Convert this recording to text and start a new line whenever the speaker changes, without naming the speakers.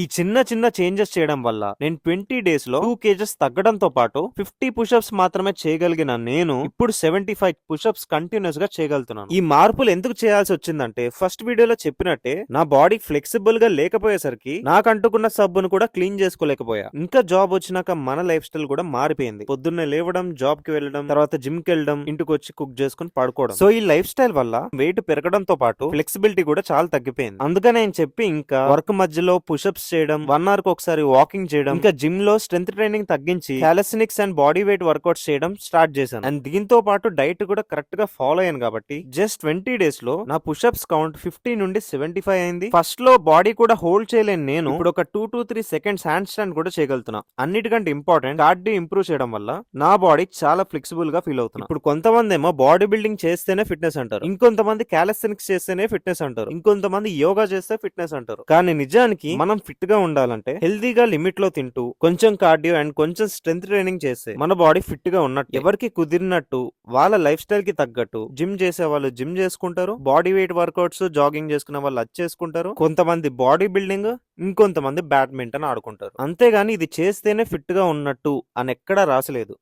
ఈ చిన్న చిన్న చేంజెస్ చేయడం వల్ల నేను 20 డేస్ లో 2 కేజెస్ తగ్గడంతో పాటు 50 పుషప్స్ మాత్రమే చేయగలిగిన నేను ఇప్పుడు 75 పుషప్స్ కంటిన్యూస్ గా చేయగలుగుతున్నాను. ఈ మార్పులు ఎందుకు చేయాల్సి వచ్చిందంటే ఫస్ట్ వీడియోలో చెప్పినట్టే నా బాడీ ఫ్లెక్సిబుల్ గా లేకపోయేసరికి నాకు అంటుకున్న సబ్బును కూడా క్లీన్ చేసుకోలేకపోయా. ఇంకా జాబ్ వచ్చినాక మన లైఫ్ స్టైల్ కూడా మారిపోయింది. పొద్దున్నే లేవడం, జాబ్ కి వెళ్ళడం, తర్వాత జిమ్ కి వెళ్ళడం, ఇంటికి వచ్చి కుక్ చేసుకుని పడుకోవడం. సో ఈ లైఫ్ స్టైల్ వల్ల వెయిట్ పెరగడంతో పాటు ఫ్లెక్సిబిలిటీ కూడా చాలా తగ్గిపోయింది. అందుకనే నేను చెప్పి ఇంకా వర్క్ మధ్యలో పుషప్స్ చేయడం, 1 అవర్ కి ఒకసారి వాకింగ్ చేయడం, ఇంకా జిమ్ లో స్ట్రెంత్ ట్రైనింగ్ తగ్గించి కాలసినిక్స్ అండ్ బాడీ వెయిట్ వర్కౌట్స్ చేయడం స్టార్ట్ చేశాను. అండ్ దీంతో పాటు డైట్ కూడా కరెక్ట్ గా ఫాలో అయ్యాను కాబట్టి జస్ట్ 20 డేస్ లో నా పుషప్స్ కౌంట్ 50 నుండి 75 అయింది. ఫస్ట్ లో బాడీ కూడా హోల్డ్ చేయలేను నేను ఇప్పుడు ఒక 2 to 3 సెకండ్స్ హ్యాండ్ స్టాండ్ కూడా చేయగలుగుతున్నా. అన్నిటికంటే ఇంపార్టెంట్ కార్డియో ఇంప్రూవ్ చేయడం వల్ల నా బాడీ చాలా ఫ్లెక్సిబుల్ గా ఫీల్ అవుతున్నా. ఇప్పుడు కొంతమంది ఏమో బాడీ బిల్డింగ్ చేస్తేనే ఫిట్నెస్ అంటారు, ఇంకొంతమంది కాలసినిక్స్ చేస్తేనే ఫిట్నెస్ అంటారు, ఇంకొంతమంది యోగా చేస్తే ఫిట్నెస్ అంటారు. కానీ నిజానికి మనం ఫిట్ గా ఉండాలంటే హెల్దీగా లిమిట్ లో తింటూ కొంచెం కార్డియో అండ్ కొంచెం స్ట్రెంత్ ట్రైనింగ్ చేస్తే మన బాడీ ఫిట్ గా ఉన్నట్టు. ఎవరికి కుదిరినట్టు వాళ్ళ లైఫ్ స్టైల్ కి తగ్గట్టు జిమ్ చేసే వాళ్ళు జిమ్ చేసుకుంటారు, బాడీ వెయిట్ వర్కౌట్స్ జాగింగ్ చేసుకునే వాళ్ళు అది చేసుకుంటారు, కొంతమంది బాడీ బిల్డింగ్, ఇంకొంతమంది బ్యాడ్మింటన్ ఆడుకుంటారు. అంతేగాని ఇది చేస్తేనే ఫిట్ గా ఉన్నట్టు అని ఎక్కడా రాసలేదు.